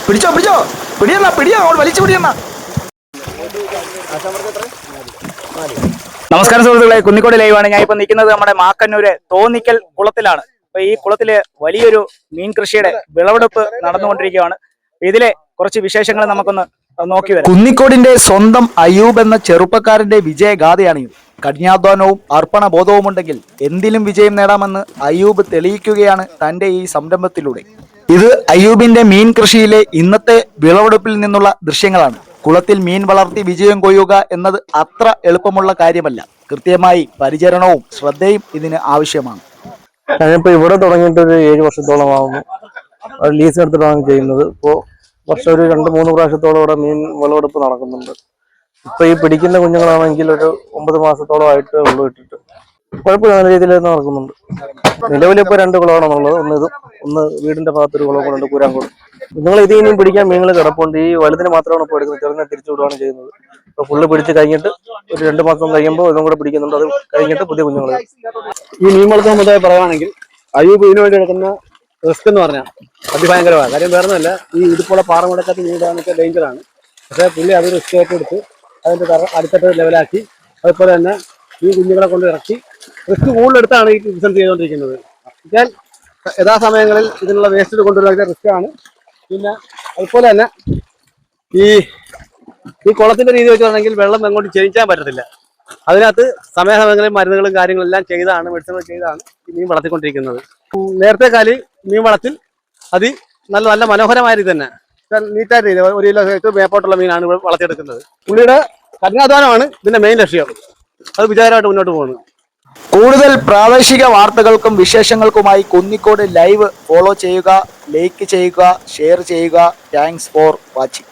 പിടിച്ചോ പിടിച്ചോ, പിടിയെന്നാ പിടിയോ, അവൾ വലിച്ചു പിടിയെന്നാ. നമസ്കാരം സുഹൃത്തുക്കളെ, കുന്നിക്കോട് ലൈവാണ്. ഞാൻ ഇപ്പൊ നിൽക്കുന്നത് നമ്മുടെ മാക്കന്നൂര് തോന്നിക്കൽ കുളത്തിലാണ്. അപ്പൊ ഈ കുളത്തില് വലിയൊരു മീൻ കൃഷിയുടെ വിളവെടുപ്പ് നടന്നുകൊണ്ടിരിക്കുകയാണ്. ഇതിലെ കുറച്ച് വിശേഷങ്ങൾ നമുക്കൊന്ന് നോക്കി വരാം. കുന്നിക്കോടിന്റെ സ്വന്തം അയ്യൂബ് എന്ന ചെറുപ്പക്കാരന്റെ വിജയഗാഥയാണിത്. കഠിനാധ്വാനവും അർപ്പണ ബോധവും ഉണ്ടെങ്കിൽ എന്തിലും വിജയം നേടാമെന്ന് അയ്യൂബ് തെളിയിക്കുകയാണ് തന്റെ ഈ സംരംഭത്തിലൂടെ. ഇത് അയ്യൂബിന്റെ മീൻ കൃഷിയിലെ ഇന്നത്തെ വിളവെടുപ്പിൽ നിന്നുള്ള ദൃശ്യങ്ങളാണ്. കുളത്തിൽ മീൻ വളർത്തി വിജയം കൊയ്യുക എന്നത് അത്ര എളുപ്പമുള്ള കാര്യമല്ല. കൃത്യമായി പരിചരണവും ശ്രദ്ധയും ഇതിന് ആവശ്യമാണ്. ഞാനിപ്പോ ഇവിടെ തുടങ്ങിയിട്ട് ഒരു 7 വർഷത്തോളം ആവുന്നു. ലീസ് എടുത്തിട്ടാണ് ചെയ്യുന്നത്. ഇപ്പോൾ വർഷം ഒരു 2-3 പ്രാവശ്യത്തോളം ഇവിടെ മീൻ വിളവെടുപ്പ് നടക്കുന്നുണ്ട്. ഇപ്പൊ ഈ പിടിക്കുന്ന കുഞ്ഞുങ്ങളാണെങ്കിൽ ഒരു 9 മാസത്തോളം ആയിട്ട് ഉള്ളു ഇട്ടിട്ട് കുഴപ്പമില്ല, നല്ല രീതിയിൽ തന്നെ നടക്കുന്നുണ്ട്. നിലവിലിപ്പോ 2 കുളമാണെന്നുള്ളത്. ഒന്ന് വീടിന്റെ ഭാഗത്തൊരു കുളം കൊണ്ടുണ്ട്, കൂരാൻകുളം. കുഞ്ഞുങ്ങൾ ഇത് ഇനിയും പിടിക്കാൻ മീനുകൾ കിടപ്പുണ്ട്. ഈ വലുതിന് മാത്രമാണ് ഇപ്പോൾ എടുക്കുന്നത്, ചെറുതിനെ തിരിച്ചു വിടുകയാണ് ചെയ്യുന്നത്. ഇപ്പൊ ഫുള്ള് പിടിച്ച് കഴിഞ്ഞിട്ട് ഒരു 2 മാസം കഴിയുമ്പോൾ ഇതും കൂടെ പിടിക്കുന്നുണ്ട്. അത് കഴിഞ്ഞിട്ട് പുതിയ കുഞ്ഞുങ്ങൾ. ഈ മീൻ വളർത്തൽ സമുദായം പറയുകയാണെങ്കിൽ അയ്യൂബ് ഇതിനു വേണ്ടി എടുക്കുന്ന റിസ്ക് എന്ന് പറഞ്ഞാൽ അതിഭയങ്കരമാണ്. കാര്യം വേറൊന്നുമല്ല, ഈ ഇതുപോലെ പാറ മുടക്കത്ത് മീനിടാനൊക്കെ ഡേഞ്ചറാണ്. പക്ഷേ പുള്ളി അത് റിസ്ക് ഏറ്റെടുത്ത് അതിൻ്റെ അടുത്തിട്ട് ലെവലാക്കി, അതുപോലെ തന്നെ ഈ കുഞ്ഞുങ്ങളെ കൊണ്ട് ഇറക്കി റിസ്ക് കൂടുതലെടുത്താണ് ഈ ബിസിനസ് ചെയ്തുകൊണ്ടിരിക്കുന്നത്. എന്നാൽ യഥാസമയങ്ങളിൽ ഇതിനുള്ള വേസ്റ്റ് കൊണ്ടുവരുന്ന റിസ്ക്കാണ്. പിന്നെ അതുപോലെ തന്നെ ഈ കുളത്തിന്റെ രീതി വെച്ചാണെങ്കിൽ വെള്ളം എങ്ങോട്ട് ചേഞ്ചാൻ പറ്റത്തില്ല. അതിനകത്ത് സമയാസമയങ്ങളിൽ മരുന്നുകളും കാര്യങ്ങളെല്ലാം ചെയ്താണ്, മെഡിസിനുകൾ ചെയ്താണ് ഈ മീൻ വളർത്തിക്കൊണ്ടിരിക്കുന്നത്. നേരത്തെ കാലി മീൻ വളത്തിൽ നല്ല നല്ല മനോഹരമായ രീതി തന്നെ നീറ്റായ രീതി 1 കിലോ മേപ്പോട്ടുള്ള മീനാണ് വളർത്തിയെടുക്കുന്നത്. പുള്ളിയുടെ കഠിനാധ്വാനമാണ് ഇതിന്റെ മെയിൻ ലക്ഷ്യം. അത് വിജയകരമായിട്ട് മുന്നോട്ട് പോകുന്നു. കൂടുതൽ പ്രാദേശിക വാർത്തകൾക്കും വിശേഷങ്ങൾക്കുമായി കുന്നിക്കോട് ലൈവ് ഫോളോ ചെയ്യുക, ലൈക്ക് ചെയ്യുക, ഷെയർ ചെയ്യുക. Thanks for watching.